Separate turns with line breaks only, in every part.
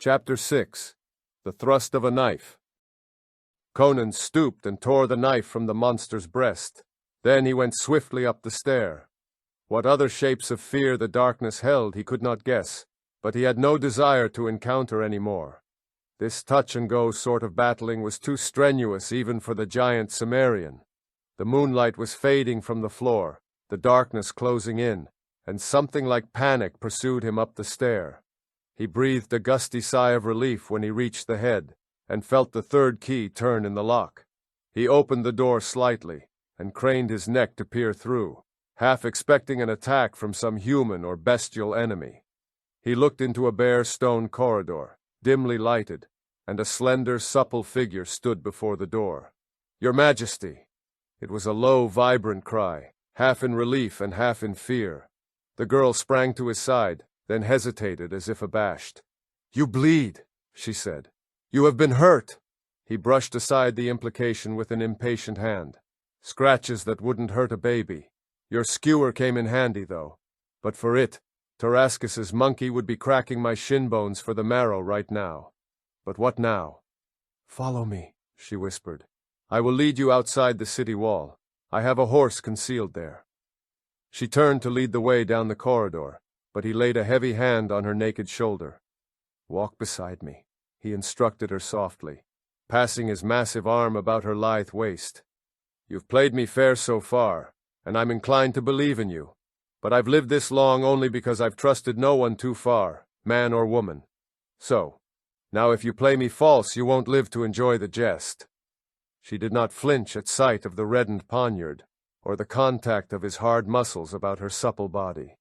Chapter 6. The Thrust of a Knife. Conan stooped and tore the knife from the monster's breast. Then he went swiftly up the stair. What other shapes of fear the darkness held he could not guess, but he had no desire to encounter any more. This touch-and-go sort of battling was too strenuous even for the giant Cimmerian. The moonlight was fading from the floor, the darkness closing in, and something like panic pursued him up the stair. He breathed a gusty sigh of relief when he reached the head, and felt the third key turn in the lock. He opened the door slightly, and craned his neck to peer through, half expecting an attack from some human or bestial enemy. He looked into a bare stone corridor, dimly lighted, and a slender, supple figure stood before the door. "Your Majesty!" It was a low, vibrant cry, half in relief and half in fear. The girl sprang to his side, then hesitated as if abashed. "You bleed," she said. "You have been hurt." He brushed aside the implication with an impatient hand. "Scratches that wouldn't hurt a baby. Your skewer came in handy, though. But for it, Tarascus's monkey would be cracking my shin bones for the marrow right now. But what now?" "Follow me," she whispered. "I will lead you outside the city wall. I have a horse concealed there." She turned to lead the way down the corridor, but he laid a heavy hand on her naked shoulder. "Walk beside me," he instructed her softly, passing his massive arm about her lithe waist. "You've played me fair so far, and I'm inclined to believe in you. But I've lived this long only because I've trusted no one too far, man or woman. So, now if you play me false, you won't live to enjoy the jest." She did not flinch at sight of the reddened poniard, or the contact of his hard muscles about her supple body.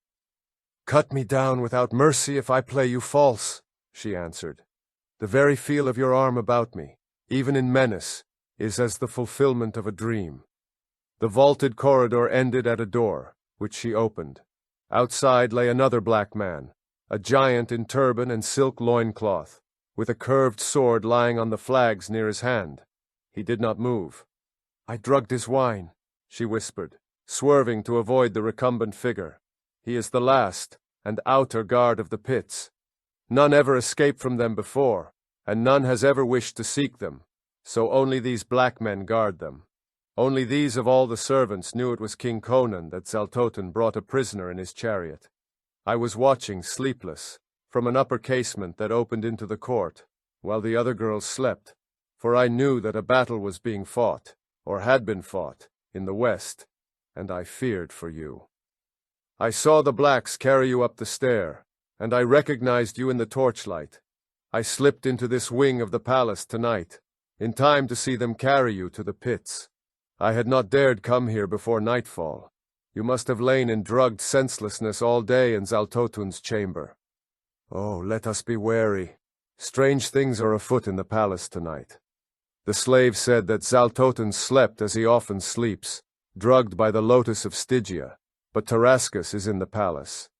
"Cut me down without mercy if I play you false," she answered. "The very feel of your arm about me, even in menace, is as the fulfillment of a dream." The vaulted corridor ended at a door, which she opened. Outside lay another black man, a giant in turban and silk loincloth, with a curved sword lying on the flags near his hand. He did not move. "I drugged his wine," she whispered, swerving to avoid the recumbent figure. "He is the last and outer guard of the pits. None ever escaped from them before, and none has ever wished to seek them, so only these black men guard them. Only these of all the servants knew it was King Conan that Zaltotan brought a prisoner in his chariot. I was watching, sleepless, from an upper casement that opened into the court, while the other girls slept, for I knew that a battle was being fought, or had been fought, in the west, and I feared for you. I saw the blacks carry you up the stair, and I recognized you in the torchlight. I slipped into this wing of the palace tonight, in time to see them carry you to the pits. I had not dared come here before nightfall. You must have lain in drugged senselessness all day in Zaltotun's chamber. Oh, let us be wary. Strange things are afoot in the palace tonight. The slave said that Zaltotan slept as he often sleeps, drugged by the lotus of Stygia, but Tarascus is in the palace."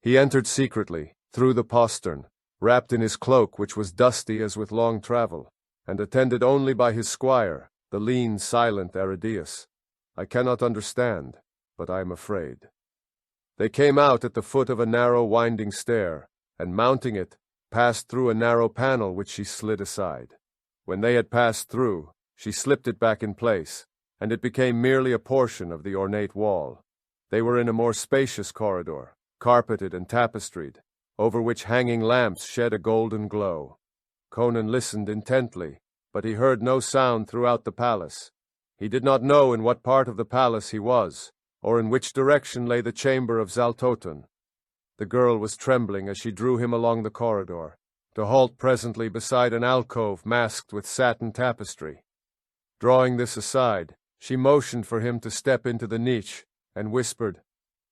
He entered secretly, through the postern, wrapped in his cloak which was dusty as with long travel, and attended only by his squire, the lean, silent Aridaeus. I cannot understand, but I am afraid. They came out at the foot of a narrow winding stair, and mounting it, passed through a narrow panel which she slid aside. When they had passed through, she slipped it back in place, and it became merely a portion of the ornate wall. They were in a more spacious corridor, carpeted and tapestried, over which hanging lamps shed a golden glow. Conan listened intently, but he heard no sound throughout the palace. He did not know in what part of the palace he was, or in which direction lay the chamber of Zaltotan. The girl was trembling as she drew him along the corridor, to halt presently beside an alcove masked with satin tapestry. Drawing this aside, she motioned for him to step into the niche, and whispered,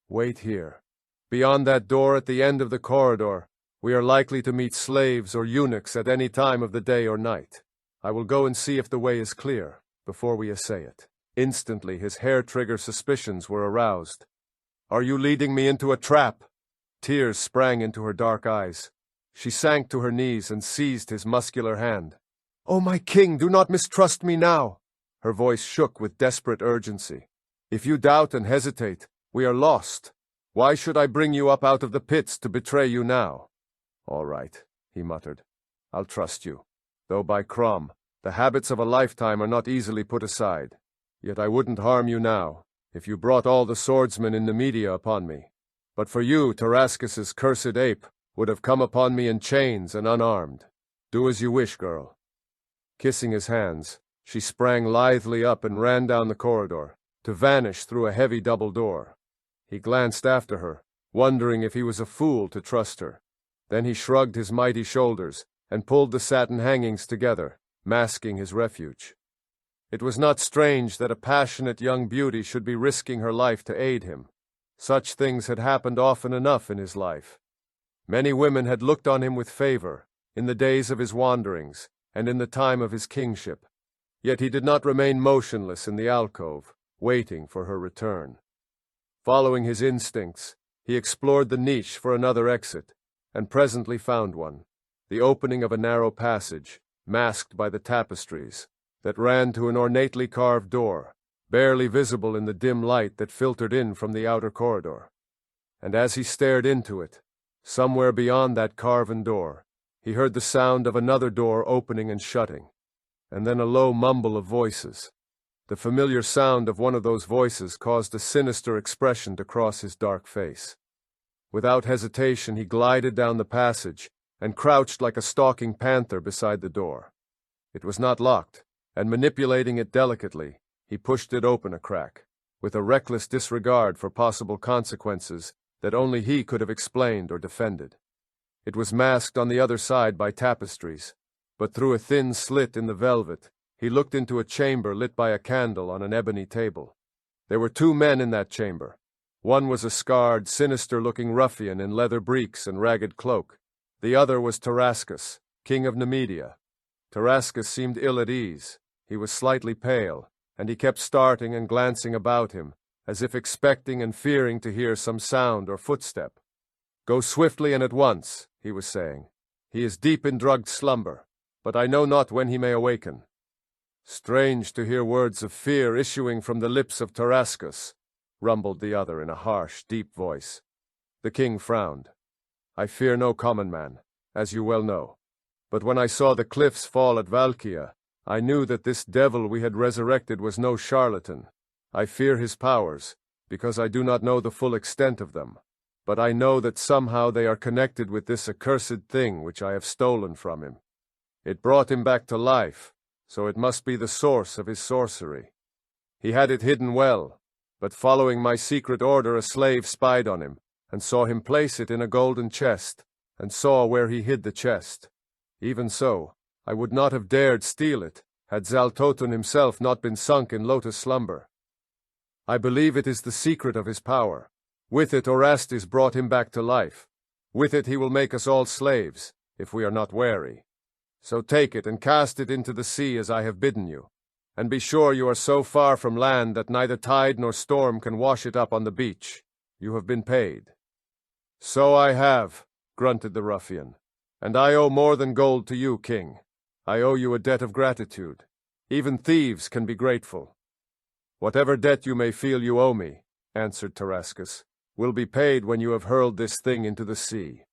"Wait here. Beyond that door at the end of the corridor, we are likely to meet slaves or eunuchs at any time of the day or night. I will go and see if the way is clear, before we essay it." Instantly his hair-trigger suspicions were aroused. "Are you leading me into a trap?" Tears sprang into her dark eyes. She sank to her knees and seized his muscular hand. "Oh, my king, do not mistrust me now!" Her voice shook with desperate urgency. "If you doubt and hesitate, we are lost. Why should I bring you up out of the pits to betray you now?" "All right," he muttered. I'll trust you. Though by Crom, the habits of a lifetime are not easily put aside. Yet I wouldn't harm you now, if you brought all the swordsmen in Nemedia upon me. But for you, Tarascus's cursed ape would have come upon me in chains and unarmed. Do as you wish, girl. Kissing his hands, she sprang lithely up and ran down the corridor, to vanish through a heavy double door. He glanced after her, wondering if he was a fool to trust her. Then he shrugged his mighty shoulders and pulled the satin hangings together, masking his refuge. It was not strange that a passionate young beauty should be risking her life to aid him. Such things had happened often enough in his life. Many women had looked on him with favor, in the days of his wanderings, and in the time of his kingship. Yet he did not remain motionless in the alcove, waiting for her return. Following his instincts, he explored the niche for another exit, and presently found one, the opening of a narrow passage, masked by the tapestries, that ran to an ornately carved door, barely visible in the dim light that filtered in from the outer corridor. And as he stared into it, somewhere beyond that carven door, he heard the sound of another door opening and shutting, and then a low mumble of voices. The familiar sound of one of those voices caused a sinister expression to cross his dark face. Without hesitation, he glided down the passage and crouched like a stalking panther beside the door. It was not locked, and manipulating it delicately, he pushed it open a crack, with a reckless disregard for possible consequences that only he could have explained or defended. It was masked on the other side by tapestries, but through a thin slit in the velvet, he looked into a chamber lit by a candle on an ebony table. There were 2 men in that chamber. One was a scarred, sinister-looking ruffian in leather breeks and ragged cloak. The other was Tarascus, king of Nemedia. Tarascus seemed ill at ease. He was slightly pale, and he kept starting and glancing about him, as if expecting and fearing to hear some sound or footstep. "Go swiftly and at once," he was saying. "He is deep in drugged slumber, but I know not when he may awaken." "Strange to hear words of fear issuing from the lips of Tarascus," rumbled the other in a harsh, deep voice. The king frowned. "I fear no common man, as you well know. But when I saw the cliffs fall at Valkia, I knew that this devil we had resurrected was no charlatan. I fear his powers, because I do not know the full extent of them. But I know that somehow they are connected with this accursed thing which I have stolen from him. It brought him back to life, so it must be the source of his sorcery. He had it hidden well, but following my secret order a slave spied on him, and saw him place it in a golden chest, and saw where he hid the chest. Even so, I would not have dared steal it, had Zaltotun himself not been sunk in lotus slumber. I believe it is the secret of his power. With it Orastes brought him back to life. With it he will make us all slaves, if we are not wary. So take it and cast it into the sea as I have bidden you. And be sure you are so far from land that neither tide nor storm can wash it up on the beach. You have been paid." "So I have," grunted the ruffian. "And I owe more than gold to you, king. I owe you a debt of gratitude. Even thieves can be grateful." "Whatever debt you may feel you owe me," answered Tarascus, "will be paid when you have hurled this thing into the sea."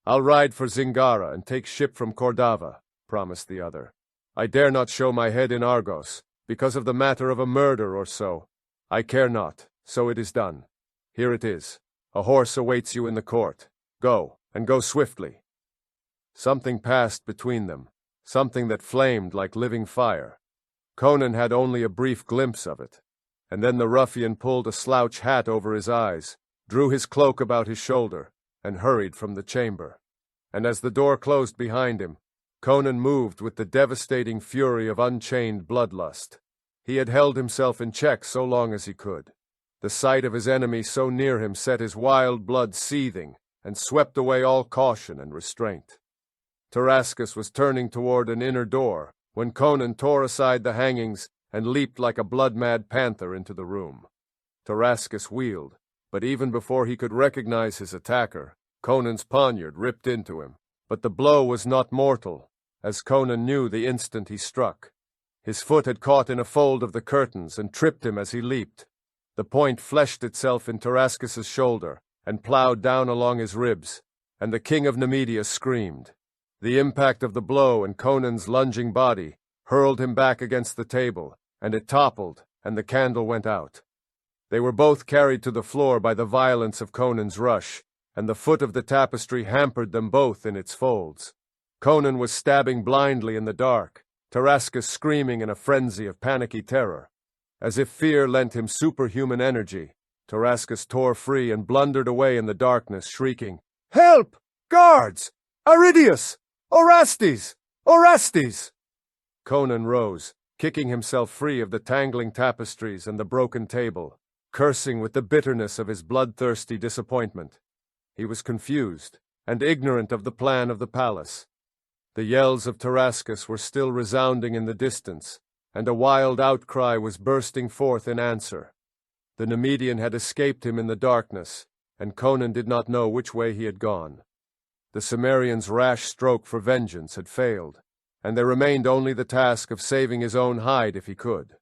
"I'll ride for Zingara and take ship from Cordava," promised the other. "I dare not show my head in Argos, because of the matter of a murder or so. I care not, so it is done. Here it is. A horse awaits you in the court. Go, and go swiftly." Something passed between them, something that flamed like living fire. Conan had only a brief glimpse of it, and then the ruffian pulled a slouch hat over his eyes, drew his cloak about his shoulder, and hurried from the chamber. And as the door closed behind him, Conan moved with the devastating fury of unchained bloodlust. He had held himself in check so long as he could. The sight of his enemy so near him set his wild blood seething, and swept away all caution and restraint. Tarascus was turning toward an inner door, when Conan tore aside the hangings and leaped like a blood-mad panther into the room. Tarascus wheeled, but even before he could recognize his attacker, Conan's poniard ripped into him. But the blow was not mortal, as Conan knew the instant he struck. His foot had caught in a fold of the curtains and tripped him as he leaped. The point fleshed itself in Tarascus's shoulder and plowed down along his ribs, and the king of Nemedia screamed. The impact of the blow and Conan's lunging body hurled him back against the table, and it toppled, and the candle went out. They were both carried to the floor by the violence of Conan's rush, and the foot of the tapestry hampered them both in its folds. Conan was stabbing blindly in the dark, Tarascus screaming in a frenzy of panicky terror. As if fear lent him superhuman energy, Tarascus tore free and blundered away in the darkness, shrieking, "Help! Guards! Aridius! Orastes! Orastes!" Conan rose, kicking himself free of the tangling tapestries and the broken table, cursing with the bitterness of his bloodthirsty disappointment. He was confused and ignorant of the plan of the palace. The yells of Tarascus were still resounding in the distance, and a wild outcry was bursting forth in answer. The Nemedian had escaped him in the darkness, and Conan did not know which way he had gone. The Cimmerian's rash stroke for vengeance had failed, and there remained only the task of saving his own hide if he could.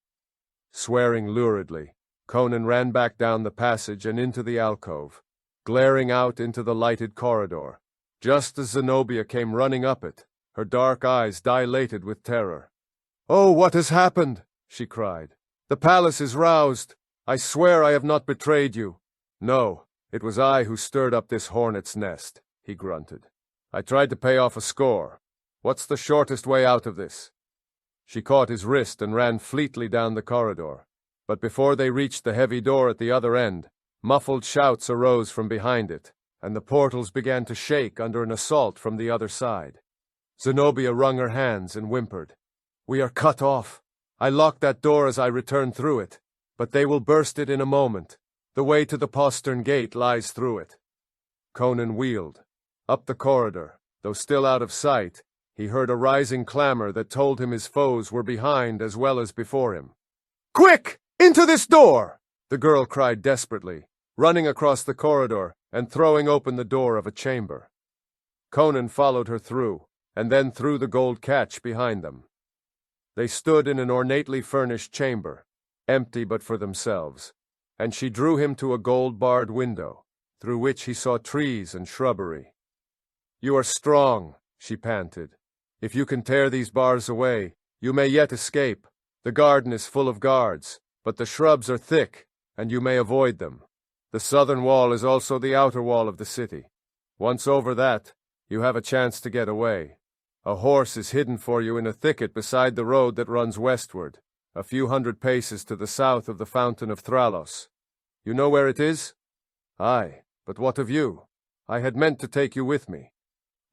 Swearing luridly, Conan ran back down the passage and into the alcove, glaring out into the lighted corridor. Just as Zenobia came running up it, her dark eyes dilated with terror. "Oh, what has happened?" she cried. "The palace is roused. I swear I have not betrayed you." "No, it was I who stirred up this hornet's nest," he grunted. "I tried to pay off a score. What's the shortest way out of this?" She caught his wrist and ran fleetly down the corridor. But before they reached the heavy door at the other end, muffled shouts arose from behind it, and the portals began to shake under an assault from the other side. Zenobia wrung her hands and whimpered. "We are cut off. I locked that door as I returned through it, but they will burst it in a moment. The way to the postern gate lies through it." Conan wheeled. Up the corridor, though still out of sight, he heard a rising clamor that told him his foes were behind as well as before him. "Quick! Into this door!" the girl cried desperately, running across the corridor and throwing open the door of a chamber. Conan followed her through, and then through the gold catch behind them. They stood in an ornately furnished chamber, empty but for themselves, and she drew him to a gold-barred window, through which he saw trees and shrubbery. "You are strong," she panted. "If you can tear these bars away, you may yet escape. The garden is full of guards, but the shrubs are thick, and you may avoid them. The southern wall is also the outer wall of the city. Once over that, you have a chance to get away. A horse is hidden for you in a thicket beside the road that runs westward, a few hundred paces to the south of the fountain of Thralos. You know where it is?" "Aye, but what of you? I had meant to take you with me."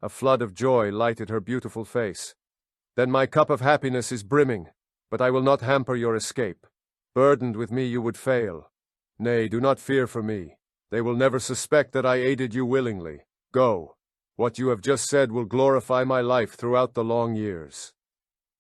A flood of joy lighted her beautiful face. "Then my cup of happiness is brimming, but I will not hamper your escape. Burdened with me you would fail. Nay, do not fear for me. They will never suspect that I aided you willingly. Go. What you have just said will glorify my life throughout the long years."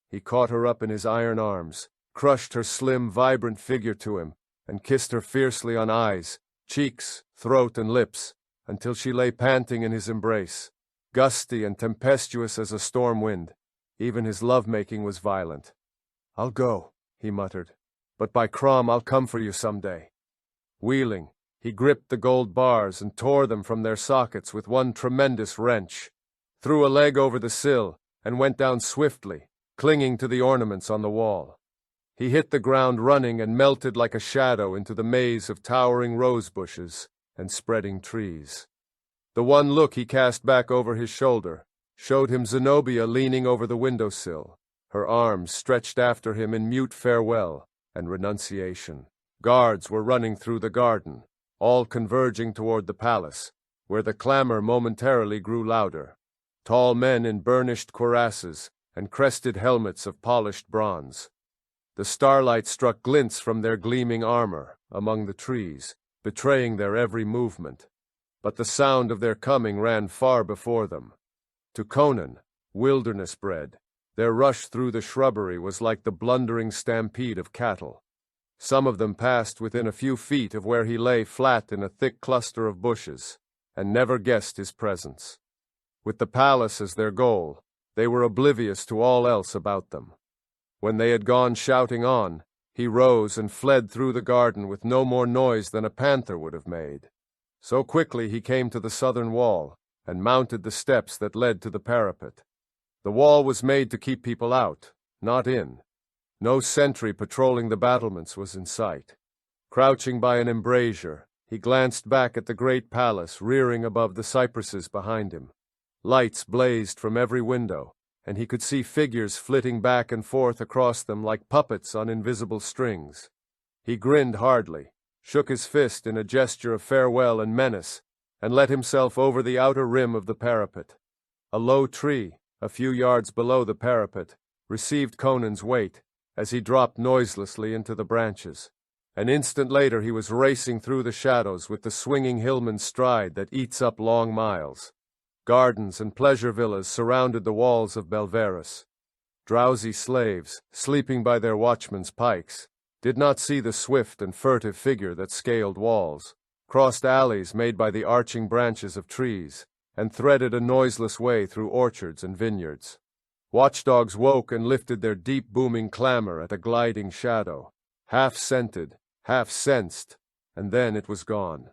He caught her up in his iron arms, crushed her slim, vibrant figure to him, and kissed her fiercely on eyes, cheeks, throat, and lips, until she lay panting in his embrace, gusty and tempestuous as a storm wind. Even his love-making was violent. "I'll go," he muttered, "but by Crom I'll come for you someday." Wheeling, he gripped the gold bars and tore them from their sockets with one tremendous wrench, threw a leg over the sill, and went down swiftly, clinging to the ornaments on the wall. He hit the ground running and melted like a shadow into the maze of towering rose bushes and spreading trees. The one look he cast back over his shoulder showed him Zenobia leaning over the windowsill, her arms stretched after him in mute farewell and renunciation. Guards were running through the garden, all converging toward the palace, where the clamor momentarily grew louder. Tall men in burnished cuirasses and crested helmets of polished bronze. The starlight struck glints from their gleaming armor among the trees, betraying their every movement. But the sound of their coming ran far before them. To Conan, wilderness-bred, their rush through the shrubbery was like the blundering stampede of cattle. Some of them passed within a few feet of where he lay flat in a thick cluster of bushes, and never guessed his presence. With the palace as their goal, they were oblivious to all else about them. When they had gone shouting on, he rose and fled through the garden with no more noise than a panther would have made. So quickly he came to the southern wall, and mounted the steps that led to the parapet. The wall was made to keep people out, not in. No sentry patrolling the battlements was in sight. Crouching by an embrasure, he glanced back at the great palace rearing above the cypresses behind him. Lights blazed from every window, and he could see figures flitting back and forth across them like puppets on invisible strings. He grinned hardly, shook his fist in a gesture of farewell and menace, and let himself over the outer rim of the parapet. A low tree, a few yards below the parapet, received Conan's weight as he dropped noiselessly into the branches. An instant later he was racing through the shadows with the swinging hillman's stride that eats up long miles. Gardens and pleasure villas surrounded the walls of Belverus. Drowsy slaves, sleeping by their watchmen's pikes, did not see the swift and furtive figure that scaled walls, crossed alleys made by the arching branches of trees, and threaded a noiseless way through orchards and vineyards. Watchdogs woke and lifted their deep booming clamor at a gliding shadow, half-scented, half-sensed, and then it was gone.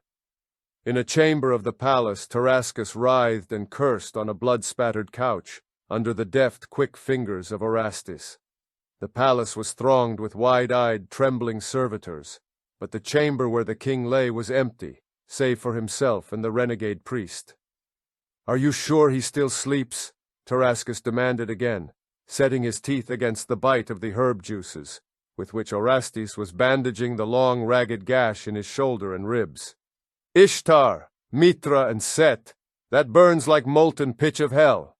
In a chamber of the palace, Tarascus writhed and cursed on a blood-spattered couch under the deft, quick fingers of Orastis. The palace was thronged with wide-eyed, trembling servitors, but the chamber where the king lay was empty, save for himself and the renegade priest. "Are you sure he still sleeps?" Tarascus demanded again, setting his teeth against the bite of the herb juices, with which Orastis was bandaging the long, ragged gash in his shoulder and ribs. "Ishtar, Mitra, and Set, that burns like molten pitch of hell,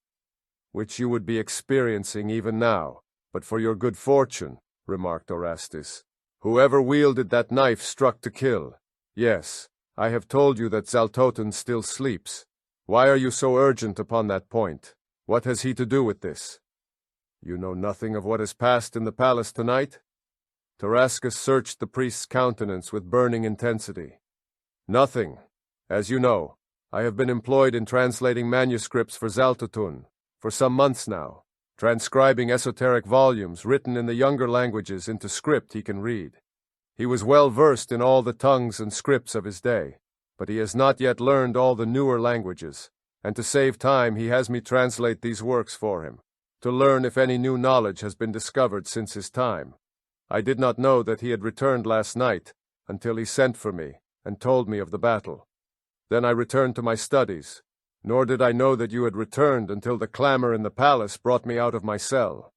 which you would be experiencing even now, but for your good fortune," remarked Orastis. "Whoever wielded that knife struck to kill. Yes, I have told you that Zaltotan still sleeps. Why are you so urgent upon that point? What has he to do with this?" "You know nothing of what has passed in the palace tonight?" Tarascus searched the priest's countenance with burning intensity. "Nothing. As you know, I have been employed in translating manuscripts for Zaltotun for some months now, transcribing esoteric volumes written in the younger languages into script he can read. He was well versed in all the tongues and scripts of his day, but he has not yet learned all the newer languages, and to save time he has me translate these works for him, to learn if any new knowledge has been discovered since his time. I did not know that he had returned last night until he sent for me and told me of the battle. Then I returned to my studies, nor did I know that you had returned until the clamor in the palace brought me out of my cell."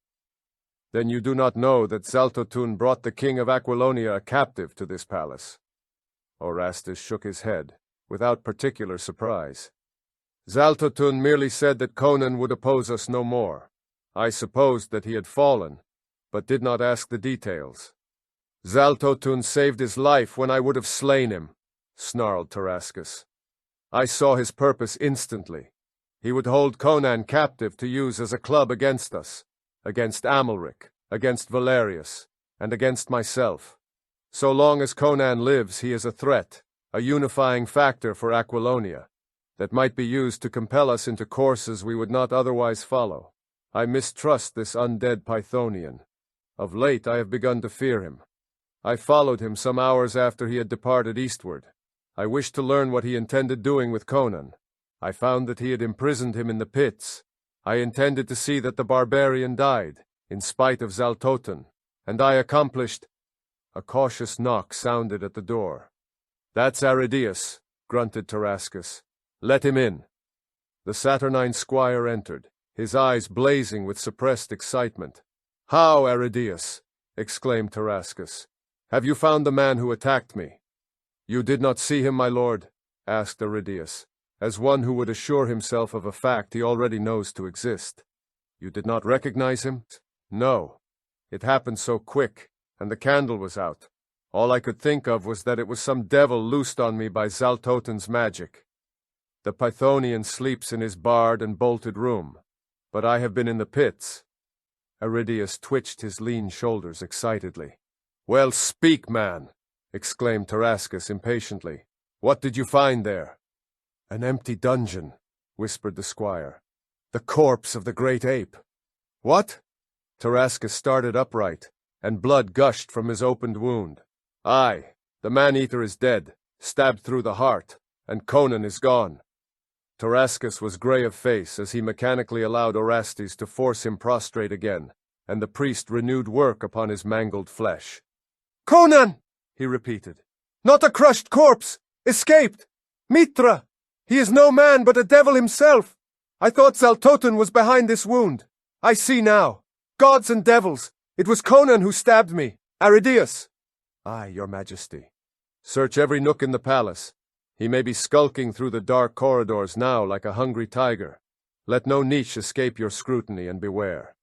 "Then you do not know that Zaltotun brought the king of Aquilonia a captive to this palace?" Orastis shook his head, without particular surprise. "Zaltotun merely said that Conan would oppose us no more. I supposed that he had fallen, but did not ask the details." "Zaltotun saved his life when I would have slain him," snarled Tarascus. "I saw his purpose instantly. He would hold Conan captive to use as a club against us, against Amalric, against Valerius, and against myself. So long as Conan lives, he is a threat, a unifying factor for Aquilonia, that might be used to compel us into courses we would not otherwise follow. I mistrust this undead Pythonian. Of late I have begun to fear him. I followed him some hours after he had departed eastward. I wished to learn what he intended doing with Conan. I found that he had imprisoned him in the pits. I intended to see that the barbarian died, in spite of Zaltotan, and I accomplished—" A cautious knock sounded at the door. "That's Aridius," grunted Tarascus. "Let him in." The saturnine squire entered, his eyes blazing with suppressed excitement. "How, Aridius?" exclaimed Tarascus. "Have you found the man who attacked me?" "You did not see him, my lord?" asked Aridius, as one who would assure himself of a fact he already knows to exist. "You did not recognize him?" "No. It happened so quick, and the candle was out. All I could think of was that it was some devil loosed on me by Zaltotan's magic. The Pythonian sleeps in his barred and bolted room, but I have been in the pits." Aridius twitched his lean shoulders excitedly. "Well, speak, man!" exclaimed Tarascus impatiently. "What did you find there?" "An empty dungeon," whispered the squire. "The corpse of the great ape." "What?" Tarascus started upright, and blood gushed from his opened wound. "Aye, the man-eater is dead, stabbed through the heart, and Conan is gone." Tarascus was grey of face as he mechanically allowed Orestes to force him prostrate again, and the priest renewed work upon his mangled flesh. "Conan!" he repeated. "Not a crushed corpse! Escaped! Mitra! He is no man but a devil himself! I thought Zaltotan was behind this wound. I see now. Gods and devils! It was Conan who stabbed me! Aridaeus!" "Aye, your majesty." "Search every nook in the palace. He may be skulking through the dark corridors now like a hungry tiger. Let no niche escape your scrutiny, and beware.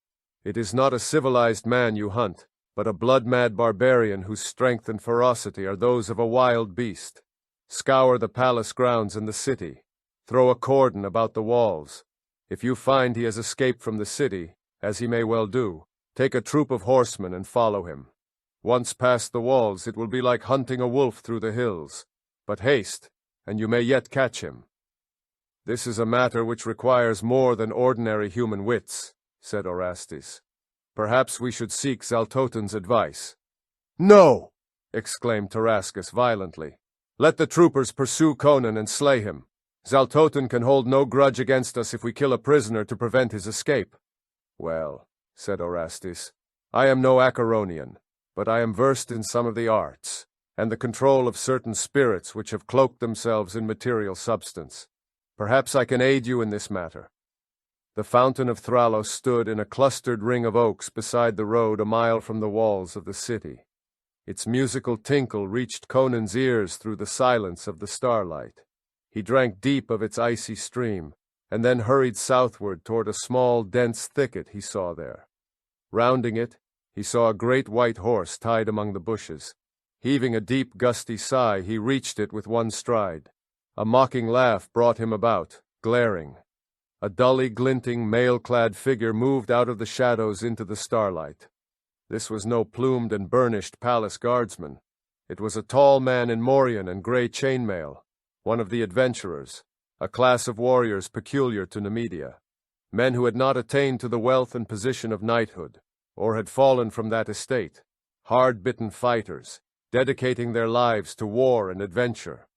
It is not a civilized man you hunt, but a blood-mad barbarian whose strength and ferocity are those of a wild beast. Scour the palace grounds and the city. Throw a cordon about the walls. If you find he has escaped from the city, as he may well do, take a troop of horsemen and follow him. Once past the walls, it will be like hunting a wolf through the hills. But haste, and you may yet catch him." "This is a matter which requires more than ordinary human wits," said Orestes. "Perhaps we should seek Zaltotan's advice." "No!" exclaimed Tarascus violently. "Let the troopers pursue Conan and slay him. Zaltotan can hold no grudge against us if we kill a prisoner to prevent his escape." "Well," said Orestes, "I am no Acheronian, but I am versed in some of the arts, and the control of certain spirits which have cloaked themselves in material substance. Perhaps I can aid you in this matter." The fountain of Thrallos stood in a clustered ring of oaks beside the road a mile from the walls of the city. Its musical tinkle reached Conan's ears through the silence of the starlight. He drank deep of its icy stream, and then hurried southward toward a small, dense thicket he saw there. Rounding it, he saw a great white horse tied among the bushes. Heaving a deep, gusty sigh, he reached it with one stride. A mocking laugh brought him about, glaring. A dully glinting, mail-clad figure moved out of the shadows into the starlight. This was no plumed and burnished palace guardsman. It was a tall man in morion and grey chainmail, one of the adventurers, a class of warriors peculiar to Nemedia, men who had not attained to the wealth and position of knighthood, or had fallen from that estate, hard-bitten fighters, dedicating their lives to war and adventure.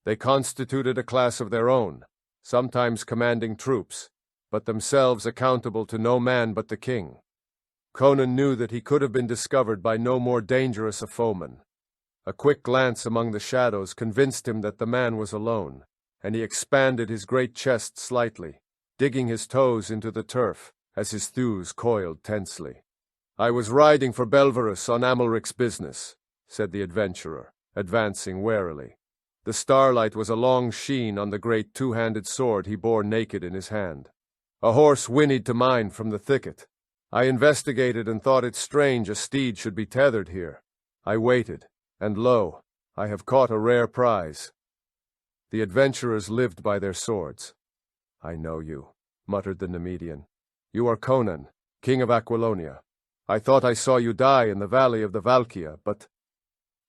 They constituted a class of their own, sometimes commanding troops, but themselves accountable to no man but the king. Conan knew that he could have been discovered by no more dangerous a foeman. A quick glance among the shadows convinced him that the man was alone, and he expanded his great chest slightly, digging his toes into the turf as his thews coiled tensely. "I was riding for Belverus on Amalric's business," said the adventurer, advancing warily. The starlight was a long sheen on the great two-handed sword he bore naked in his hand. "A horse whinnied to mine from the thicket. I investigated and thought it strange a steed should be tethered here. I waited, and lo, I have caught a rare prize." The adventurers lived by their swords. "I know you," muttered the Nemedian. "You are Conan, king of Aquilonia. I thought I saw you die in the valley of the Valkia, but—"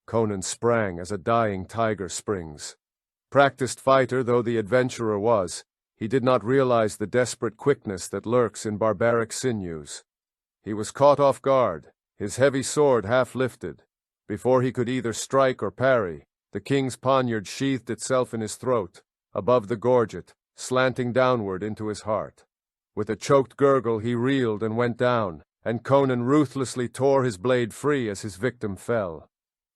Conan sprang as a dying tiger springs. Practiced fighter though the adventurer was, he did not realize the desperate quickness that lurks in barbaric sinews. He was caught off guard, his heavy sword half lifted. Before he could either strike or parry, the king's poniard sheathed itself in his throat, above the gorget, slanting downward into his heart. With a choked gurgle he reeled and went down, and Conan ruthlessly tore his blade free as his victim fell.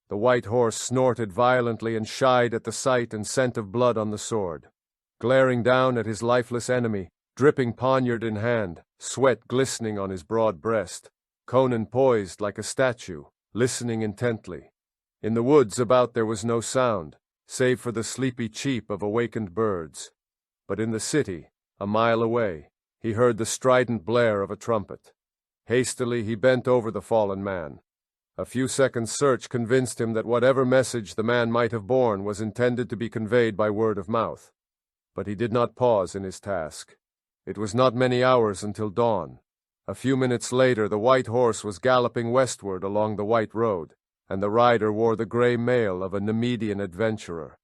The white horse snorted violently and shied at the sight and scent of blood on the sword. Glaring down at his lifeless enemy, dripping poniard in hand, sweat glistening on his broad breast, Conan poised like a statue, listening intently. In the woods about there was no sound, save for the sleepy cheep of awakened birds. But in the city, a mile away, he heard the strident blare of a trumpet. Hastily he bent over the fallen man. A few seconds' search convinced him that whatever message the man might have borne was intended to be conveyed by word of mouth. But he did not pause in his task. It was not many hours until dawn. A few minutes later the white horse was galloping westward along the white road, and the rider wore the grey mail of a Nemedian adventurer.